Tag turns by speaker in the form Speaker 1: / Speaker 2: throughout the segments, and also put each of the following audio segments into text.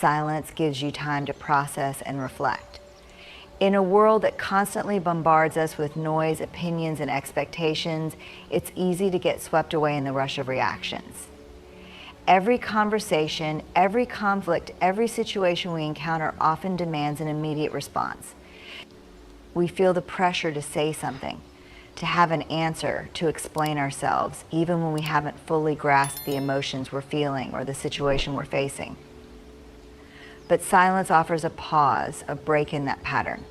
Speaker 1: Silence gives you time to process and reflect. In a world that constantly bombards us with noise, opinions, and expectations, it's easy to get swept away in the rush of reactions. Every conversation, every conflict, every situation we encounter often demands an immediate response. We feel the pressure to say something, to have an answer, to explain ourselves, even when we haven't fully grasped the emotions we're feeling or the situation we're facing. But silence offers a pause, a break in that pattern.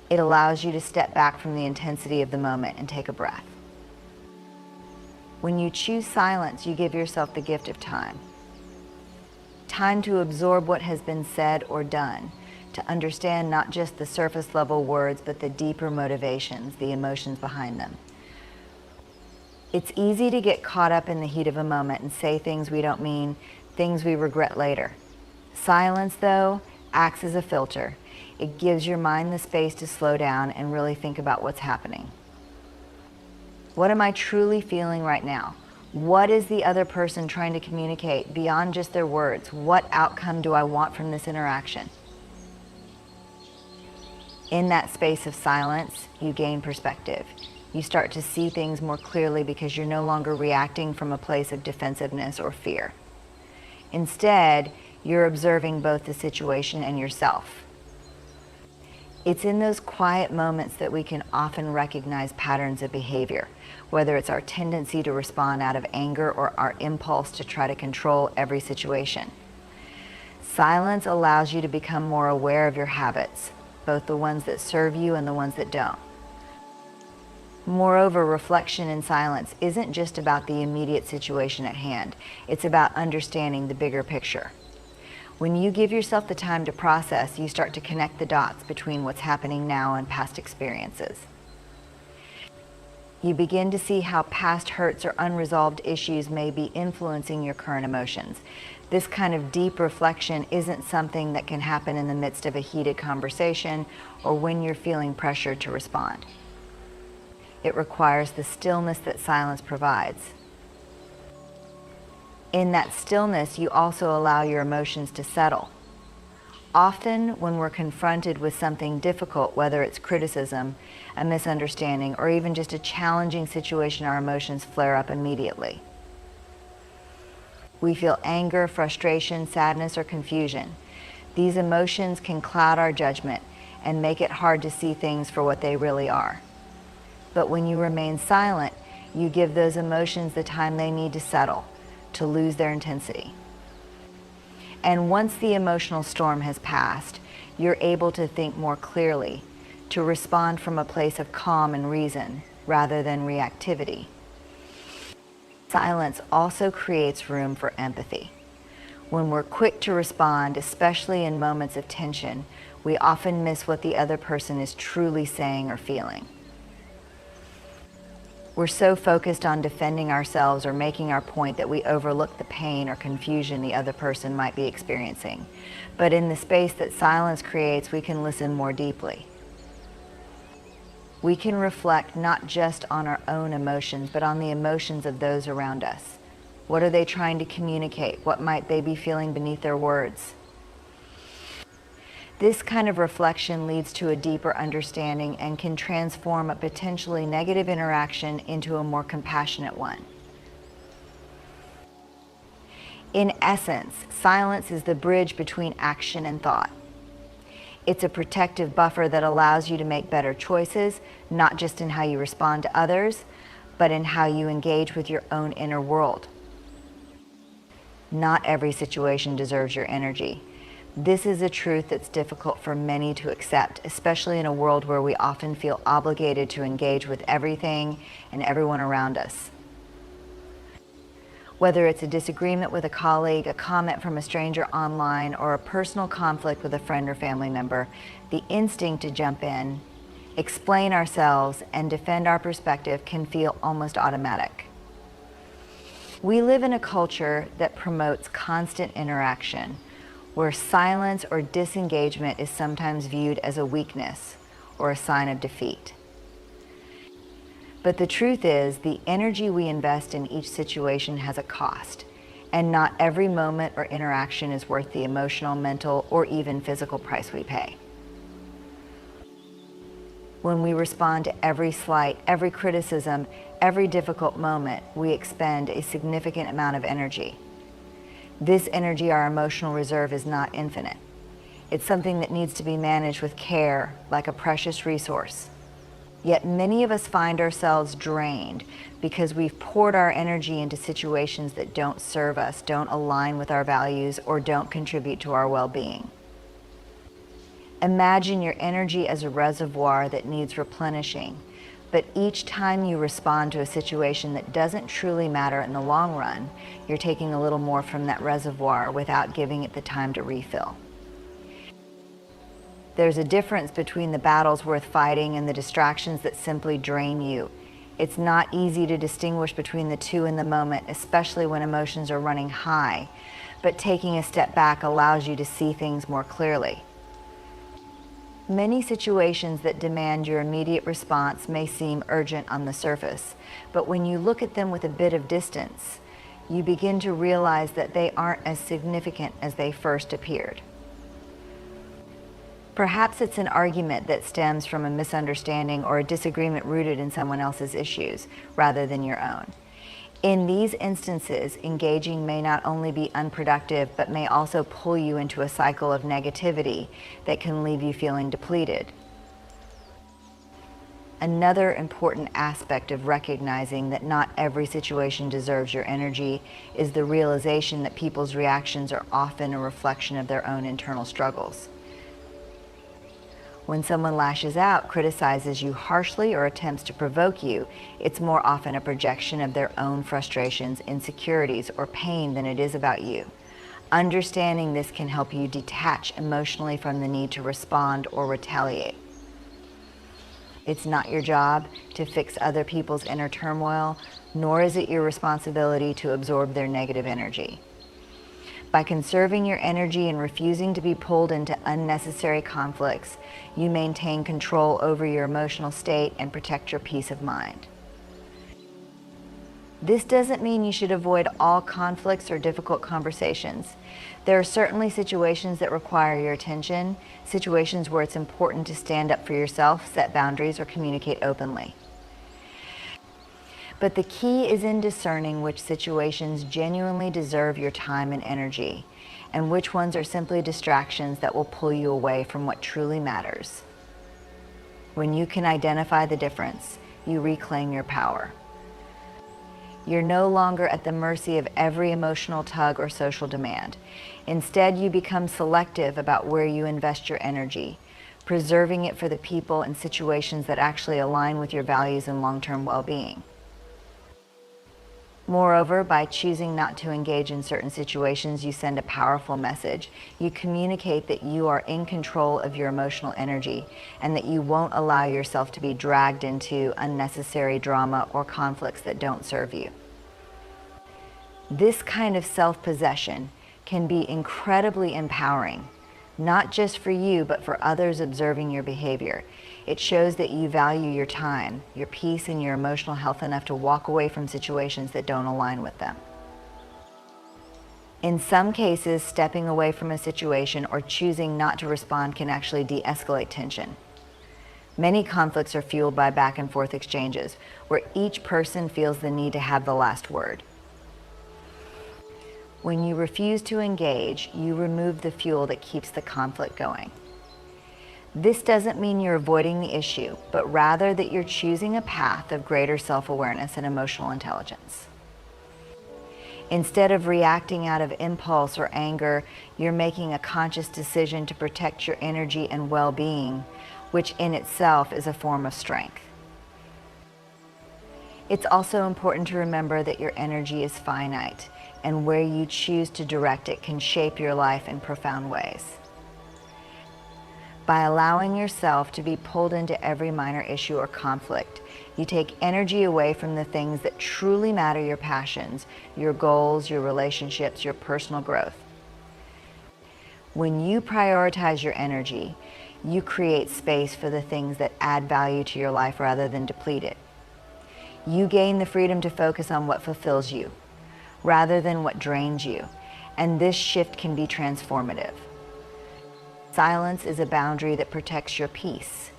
Speaker 1: It allows you to step back from the intensity of the moment and take a breath. When you choose silence, you give yourself the gift of time. Time to absorb what has been said or done, to understand not just the surface level words, but the deeper motivations, the emotions behind them. It's easy to get caught up in the heat of a moment and say things we don't mean, things we regret later. Silence, though, acts as a filter. It gives your mind the space to slow down and really think about what's happening. What am I truly feeling right now? What is the other person trying to communicate beyond just their words? What outcome do I want from this interaction? In that space of silence, you gain perspective. You start to see things more clearly because you're no longer reacting from a place of defensiveness or fear. Instead, you're observing both the situation and yourself. It's in those quiet moments that we can often recognize patterns of behavior, whether it's our tendency to respond out of anger or our impulse to try to control every situation. Silence allows you to become more aware of your habits, both the ones that serve you and the ones that don't. Moreover, reflection in silence isn't just about the immediate situation at hand. It's about understanding the bigger picture. When you give yourself the time to process, you start to connect the dots between what's happening now and past experiences. You begin to see how past hurts or unresolved issues may be influencing your current emotions. This kind of deep reflection isn't something that can happen in the midst of a heated conversation or when you're feeling pressure to respond. It requires the stillness that silence provides. In that stillness, you also allow your emotions to settle. Often, when we're confronted with something difficult, whether it's criticism, a misunderstanding, or even just a challenging situation, our emotions flare up immediately. We feel anger, frustration, sadness, or confusion. These emotions can cloud our judgment and make it hard to see things for what they really are. But when you remain silent, you give those emotions the time they need to settle, to lose their intensity. And once the emotional storm has passed, you're able to think more clearly, to respond from a place of calm and reason rather than reactivity. Silence also creates room for empathy. When we're quick to respond, especially in moments of tension, we often miss what the other person is truly saying or feeling. We're so focused on defending ourselves or making our point that we overlook the pain or confusion the other person might be experiencing. But in the space that silence creates, we can listen more deeply. We can reflect not just on our own emotions, but on the emotions of those around us. What are they trying to communicate? What might they be feeling beneath their words? This kind of reflection leads to a deeper understanding and can transform a potentially negative interaction into a more compassionate one. In essence, silence is the bridge between action and thought. It's a protective buffer that allows you to make better choices, not just in how you respond to others, but in how you engage with your own inner world. Not every situation deserves your energy. This is a truth that's difficult for many to accept, especially in a world where we often feel obligated to engage with everything and everyone around us. Whether it's a disagreement with a colleague, a comment from a stranger online, or a personal conflict with a friend or family member, the instinct to jump in, explain ourselves, and defend our perspective can feel almost automatic. We live in a culture that promotes constant interaction, where silence or disengagement is sometimes viewed as a weakness or a sign of defeat. But the truth is, the energy we invest in each situation has a cost, And not every moment or interaction is worth the emotional, mental, or even physical price we pay. When we respond to every slight, every criticism, every difficult moment, we expend a significant amount of energy. This energy, our emotional reserve, is not infinite. It's something that needs to be managed with care, like a precious resource. Yet many of us find ourselves drained because we've poured our energy into situations that don't serve us, don't align with our values, or don't contribute to our well-being. Imagine your energy as a reservoir that needs replenishing, but each time you respond to a situation that doesn't truly matter in the long run, you're taking a little more from that reservoir without giving it the time to refill. There's a difference between the battles worth fighting and the distractions that simply drain you. It's not easy to distinguish between the two in the moment, especially when emotions are running high, but taking a step back allows you to see things more clearly. Many situations that demand your immediate response may seem urgent on the surface, but when you look at them with a bit of distance, you begin to realize that they aren't as significant as they first appeared. Perhaps it's an argument that stems from a misunderstanding or a disagreement rooted in someone else's issues rather than your own. In these instances, engaging may not only be unproductive, but may also pull you into a cycle of negativity that can leave you feeling depleted. Another important aspect of recognizing that not every situation deserves your energy is the realization that people's reactions are often a reflection of their own internal struggles. When someone lashes out, criticizes you harshly, or attempts to provoke you, it's more often a projection of their own frustrations, insecurities, or pain than it is about you. Understanding this can help you detach emotionally from the need to respond or retaliate. It's not your job to fix other people's inner turmoil, nor is it your responsibility to absorb their negative energy. By conserving your energy and refusing to be pulled into unnecessary conflicts, you maintain control over your emotional state and protect your peace of mind. This doesn't mean you should avoid all conflicts or difficult conversations. There are certainly situations that require your attention, situations where it's important to stand up for yourself, set boundaries, or communicate openly. But the key is in discerning which situations genuinely deserve your time and energy, and which ones are simply distractions that will pull you away from what truly matters. When you can identify the difference, you reclaim your power. You're no longer at the mercy of every emotional tug or social demand. Instead, you become selective about where you invest your energy, preserving it for the people and situations that actually align with your values and long-term well-being. Moreover, by choosing not to engage in certain situations, you send a powerful message. You communicate that you are in control of your emotional energy and that you won't allow yourself to be dragged into unnecessary drama or conflicts that don't serve you. This kind of self-possession can be incredibly empowering, not just for you, but for others observing your behavior. It shows that you value your time, your peace, and your emotional health enough to walk away from situations that don't align with them. In some cases, stepping away from a situation or choosing not to respond can actually de-escalate tension. Many conflicts are fueled by back and forth exchanges, where each person feels the need to have the last word. When you refuse to engage, you remove the fuel that keeps the conflict going. This doesn't mean you're avoiding the issue, but rather that you're choosing a path of greater self-awareness and emotional intelligence. Instead of reacting out of impulse or anger, you're making a conscious decision to protect your energy and well-being, which in itself is a form of strength. It's also important to remember that your energy is finite, and where you choose to direct it can shape your life in profound ways. By allowing yourself to be pulled into every minor issue or conflict, you take energy away from the things that truly matter: your passions, your goals, your relationships, your personal growth. When you prioritize your energy, you create space for the things that add value to your life rather than deplete it. You gain the freedom to focus on what fulfills you. rather than what drains you, and this shift can be transformative. Silence is a boundary that protects your peace.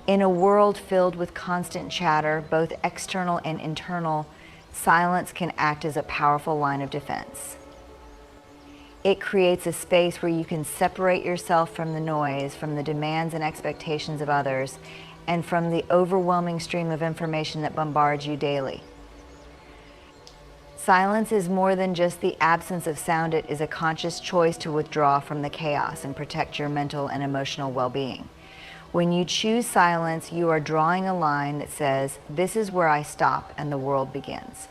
Speaker 1: In a world filled with constant chatter, both external and internal, silence can act as a powerful line of defense. It creates a space where you can separate yourself from the noise, from the demands and expectations of others, and from the overwhelming stream of information that bombards you daily. Silence is more than just the absence of sound. It is a conscious choice to withdraw from the chaos and protect your mental and emotional well-being. When you choose silence, you are drawing a line that says, "This is where I stop and the world begins."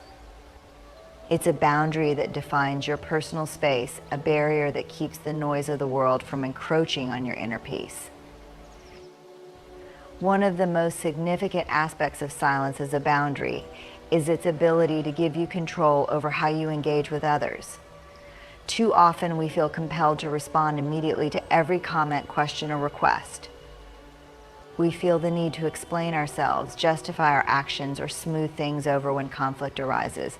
Speaker 1: It's a boundary that defines your personal space, a barrier that keeps the noise of the world from encroaching on your inner peace. One of the most significant aspects of silence as a boundary is its ability to give you control over how you engage with others. Too often we feel compelled to respond immediately to every comment, question, or request. We feel the need to explain ourselves, justify our actions, or smooth things over when conflict arises.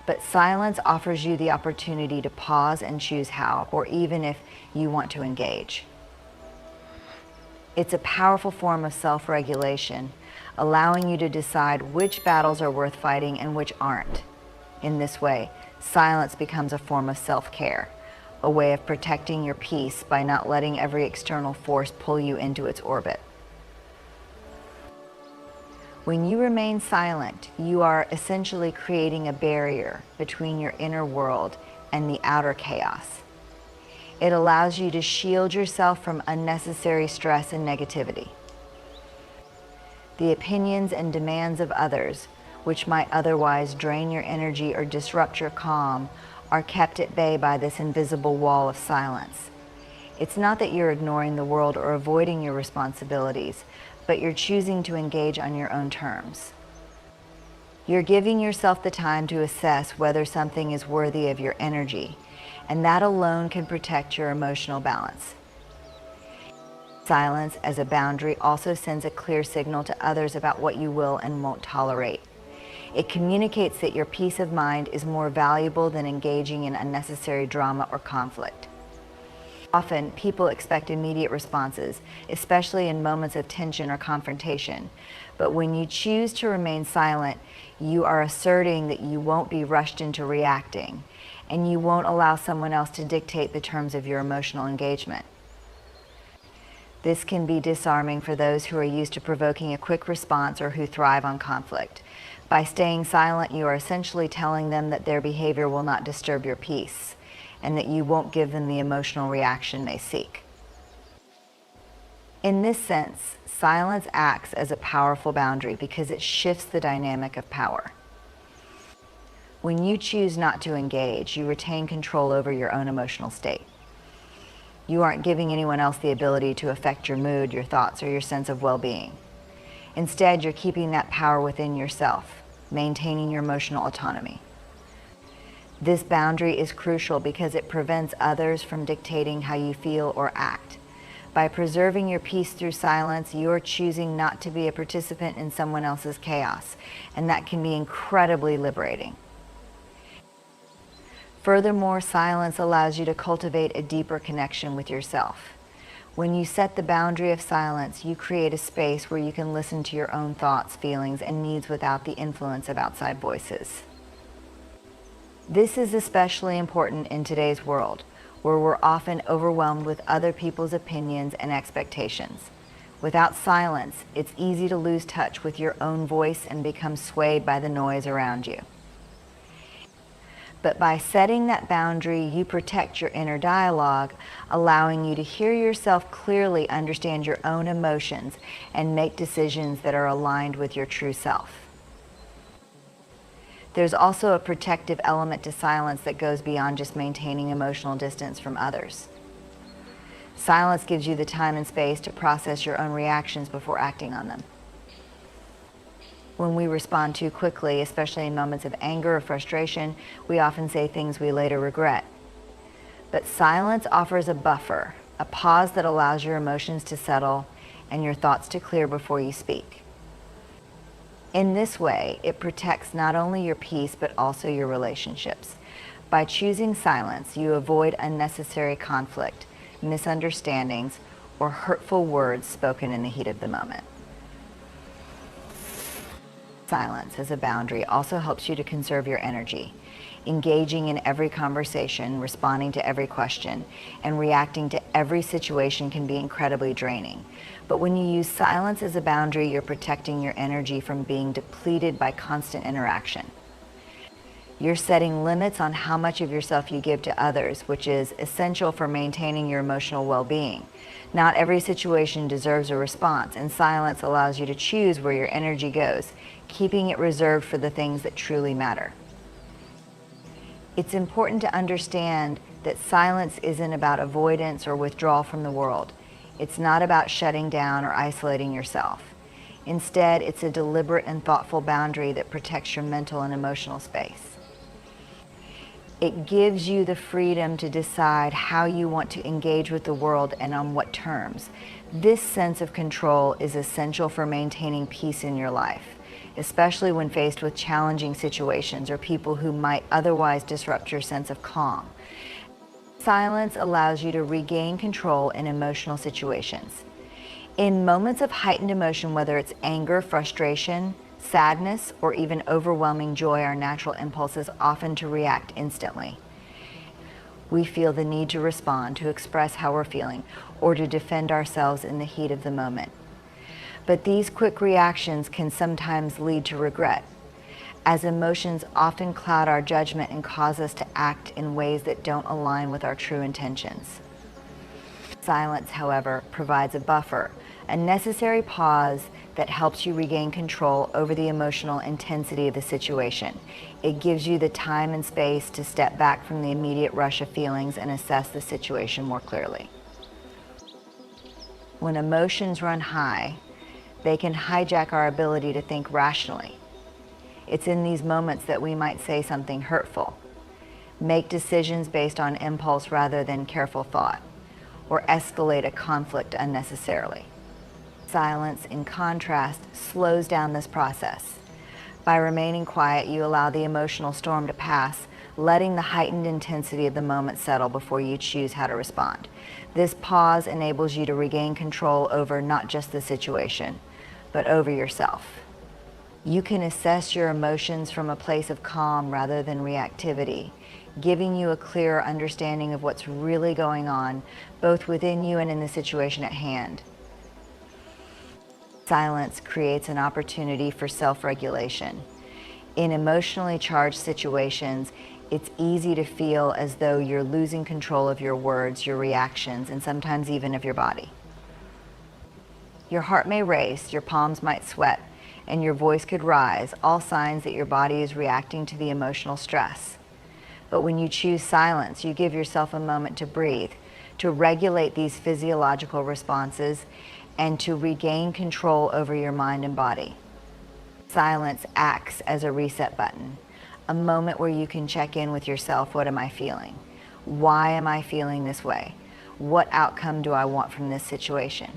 Speaker 1: But silence offers you the opportunity to pause and choose how, or even if you want to engage. It's a powerful form of self-regulation, allowing you to decide which battles are worth fighting and which aren't. In this way, silence becomes a form of self-care, a way of protecting your peace by not letting every external force pull you into its orbit. When you remain silent, you are essentially creating a barrier between your inner world and the outer chaos. It allows you to shield yourself from unnecessary stress and negativity. The opinions and demands of others, which might otherwise drain your energy or disrupt your calm, are kept at bay by this invisible wall of silence. It's not that you're ignoring the world or avoiding your responsibilities, but you're choosing to engage on your own terms. You're giving yourself the time to assess whether something is worthy of your energy, and that alone can protect your emotional balance. Silence as a boundary also sends a clear signal to others about what you will and won't tolerate. It communicates that your peace of mind is more valuable than engaging in unnecessary drama or conflict. Often, people expect immediate responses, especially in moments of tension or confrontation. But when you choose to remain silent, you are asserting that you won't be rushed into reacting, and you won't allow someone else to dictate the terms of your emotional engagement. This can be disarming for those who are used to provoking a quick response or who thrive on conflict. By staying silent, you are essentially telling them that their behavior will not disturb your peace, and that you won't give them the emotional reaction they seek. In this sense, silence acts as a powerful boundary because it shifts the dynamic of power. When you choose not to engage, you retain control over your own emotional state. You aren't giving anyone else the ability to affect your mood, your thoughts, or your sense of well-being. Instead, you're keeping that power within yourself, maintaining your emotional autonomy. This boundary is crucial because it prevents others from dictating how you feel or act. By preserving your peace through silence, you're choosing not to be a participant in someone else's chaos, and that can be incredibly liberating. Furthermore, silence allows you to cultivate a deeper connection with yourself. When you set the boundary of silence, you create a space where you can listen to your own thoughts, feelings, and needs without the influence of outside voices. This is especially important in today's world, where we're often overwhelmed with other people's opinions and expectations. Without silence, it's easy to lose touch with your own voice and become swayed by the noise around you. But by setting that boundary, you protect your inner dialogue, allowing you to hear yourself clearly, understand your own emotions, and make decisions that are aligned with your true self. There's also a protective element to silence that goes beyond just maintaining emotional distance from others. Silence gives you the time and space to process your own reactions before acting on them. When we respond too quickly, especially in moments of anger or frustration, we often say things we later regret. But silence offers a buffer, a pause that allows your emotions to settle and your thoughts to clear before you speak. In this way, it protects not only your peace but also your relationships, By choosing silence, you avoid unnecessary conflict, misunderstandings, or hurtful words spoken in the heat of the moment. Silence as a boundary also helps you to conserve your energy. Engaging in every conversation, responding to every question, and reacting to every situation can be incredibly draining. But when you use silence as a boundary, you're protecting your energy from being depleted by constant interaction. You're setting limits on how much of yourself you give to others, which is essential for maintaining your emotional well-being. Not every situation deserves a response, and silence allows you to choose where your energy goes, keeping it reserved for the things that truly matter. It's important to understand that silence isn't about avoidance or withdrawal from the world. It's not about shutting down or isolating yourself. Instead, it's a deliberate and thoughtful boundary that protects your mental and emotional space. It gives you the freedom to decide how you want to engage with the world and on what terms. This sense of control is essential for maintaining peace in your life, especially when faced with challenging situations or people who might otherwise disrupt your sense of calm. Silence allows you to regain control in emotional situations. In moments of heightened emotion, whether it's anger, frustration, sadness, or even overwhelming joy, our natural impulse is often to react instantly. We feel the need to respond, to express how we're feeling, or to defend ourselves in the heat of the moment. But these quick reactions can sometimes lead to regret, as emotions often cloud our judgment and cause us to act in ways that don't align with our true intentions. Silence, however, provides a buffer, a necessary pause that helps you regain control over the emotional intensity of the situation. It gives you the time and space to step back from the immediate rush of feelings and assess the situation more clearly. When emotions run high, they can hijack our ability to think rationally. It's in these moments that we might say something hurtful, make decisions based on impulse rather than careful thought, or escalate a conflict unnecessarily. Silence, in contrast, slows down this process. By remaining quiet, you allow the emotional storm to pass, letting the heightened intensity of the moment settle before you choose how to respond. This pause enables you to regain control over not just the situation, but over yourself. You can assess your emotions from a place of calm rather than reactivity, giving you a clearer understanding of what's really going on, both within you and in the situation at hand. Silence creates an opportunity for self-regulation. In emotionally charged situations, it's easy to feel as though you're losing control of your words, your reactions, and sometimes even of your body. Your heart may race, your palms might sweat, and your voice could rise, all signs that your body is reacting to the emotional stress. But when you choose silence, you give yourself a moment to breathe, to regulate these physiological responses, and to regain control over your mind and body. Silence acts as a reset button, a moment where you can check in with yourself. What am I feeling? Why am I feeling this way? What outcome do I want from this situation?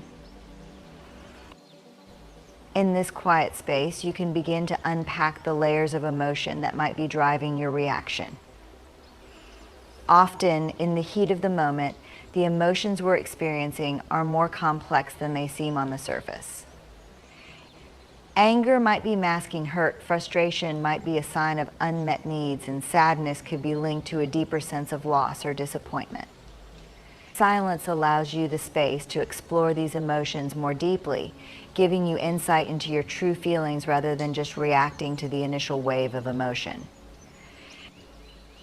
Speaker 1: In this quiet space, you can begin to unpack the layers of emotion that might be driving your reaction. Often, in the heat of the moment, the emotions we're experiencing are more complex than they seem on the surface. Anger might be masking hurt, frustration might be a sign of unmet needs, and sadness could be linked to a deeper sense of loss or disappointment. Silence allows you the space to explore these emotions more deeply, giving you insight into your true feelings rather than just reacting to the initial wave of emotion.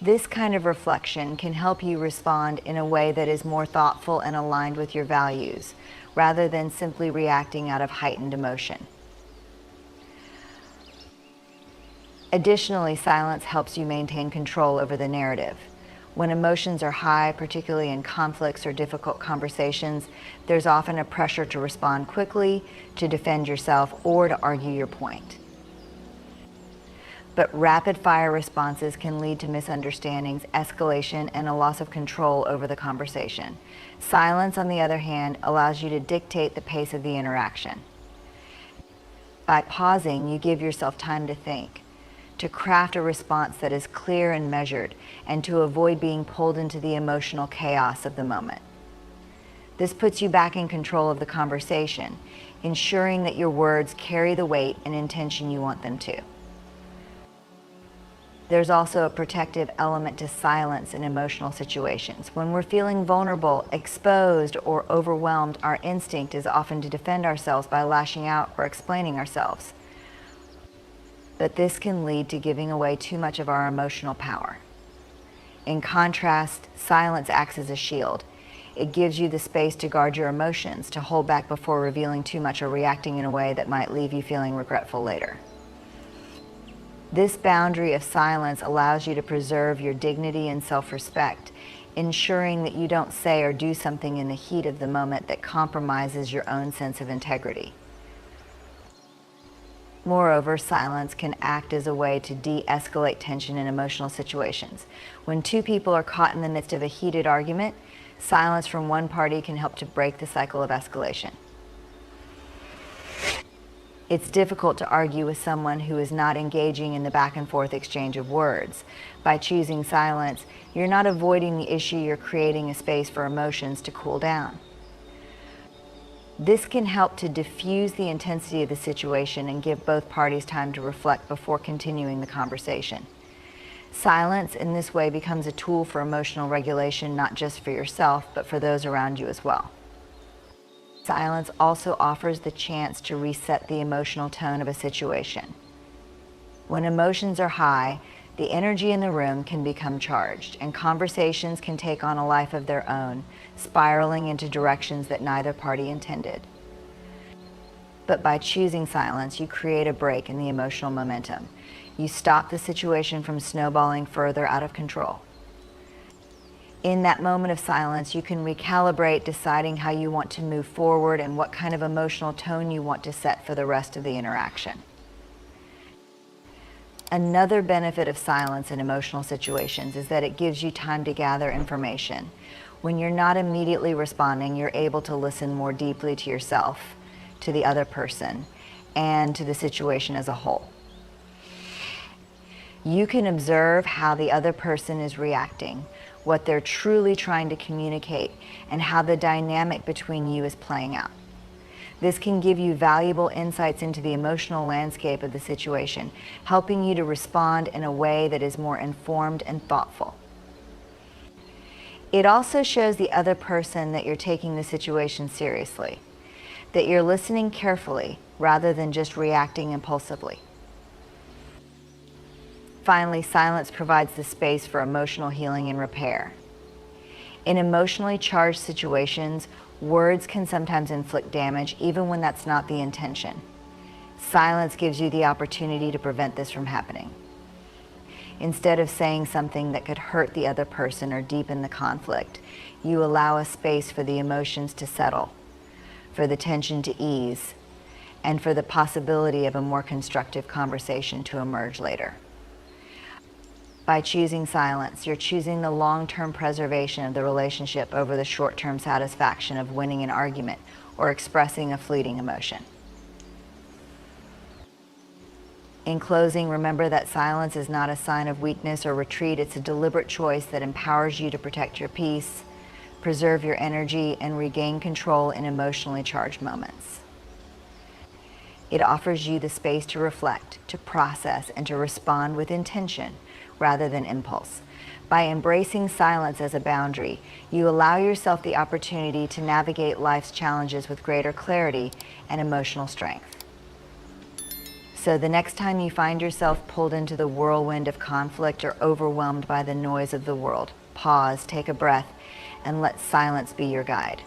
Speaker 1: This kind of reflection can help you respond in a way that is more thoughtful and aligned with your values, rather than simply reacting out of heightened emotion. Additionally, silence helps you maintain control over the narrative. When emotions are high, particularly in conflicts or difficult conversations, there's often a pressure to respond quickly, to defend yourself, or to argue your point. But rapid-fire responses can lead to misunderstandings, escalation, and a loss of control over the conversation. Silence, on the other hand, allows you to dictate the pace of the interaction. By pausing, you give yourself time to think, to craft a response that is clear and measured, and to avoid being pulled into the emotional chaos of the moment. This puts you back in control of the conversation, ensuring that your words carry the weight and intention you want them to. There's also a protective element to silence in emotional situations. When we're feeling vulnerable, exposed, or overwhelmed, our instinct is often to defend ourselves by lashing out or explaining ourselves. But this can lead to giving away too much of our emotional power. In contrast, silence acts as a shield. It gives you the space to guard your emotions, to hold back before revealing too much or reacting in a way that might leave you feeling regretful later. This boundary of silence allows you to preserve your dignity and self-respect, ensuring that you don't say or do something in the heat of the moment that compromises your own sense of integrity. Moreover, silence can act as a way to de-escalate tension in emotional situations. When two people are caught in the midst of a heated argument, silence from one party can help to break the cycle of escalation. It's difficult to argue with someone who is not engaging in the back and forth exchange of words. By choosing silence, you're not avoiding the issue, you're creating a space for emotions to cool down. This can help to diffuse the intensity of the situation and give both parties time to reflect before continuing the conversation. Silence in this way becomes a tool for emotional regulation, not just for yourself, but for those around you as well. Silence also offers the chance to reset the emotional tone of a situation. When emotions are high, the energy in the room can become charged, and conversations can take on a life of their own, spiraling into directions that neither party intended. But by choosing silence, you create a break in the emotional momentum. You stop the situation from snowballing further out of control. In that moment of silence, you can recalibrate, deciding how you want to move forward and what kind of emotional tone you want to set for the rest of the interaction. Another benefit of silence in emotional situations is that it gives you time to gather information. When you're not immediately responding, you're able to listen more deeply to yourself, to the other person, and to the situation as a whole. You can observe how the other person is reacting, what they're truly trying to communicate, and how the dynamic between you is playing out. This can give you valuable insights into the emotional landscape of the situation, helping you to respond in a way that is more informed and thoughtful. It also shows the other person that you're taking the situation seriously, that you're listening carefully rather than just reacting impulsively. Finally, silence provides the space for emotional healing and repair. In emotionally charged situations, words can sometimes inflict damage, even when that's not the intention. Silence gives you the opportunity to prevent this from happening. Instead of saying something that could hurt the other person or deepen the conflict, you allow a space for the emotions to settle, for the tension to ease, and for the possibility of a more constructive conversation to emerge later. By choosing silence, you're choosing the long-term preservation of the relationship over the short-term satisfaction of winning an argument or expressing a fleeting emotion. In closing, remember that silence is not a sign of weakness or retreat. It's a deliberate choice that empowers you to protect your peace, preserve your energy, and regain control in emotionally charged moments. It offers you the space to reflect, to process, and to respond with intention rather than impulse. By embracing silence as a boundary, you allow yourself the opportunity to navigate life's challenges with greater clarity and emotional strength. So the next time you find yourself pulled into the whirlwind of conflict or overwhelmed by the noise of the world, pause, take a breath, and let silence be your guide.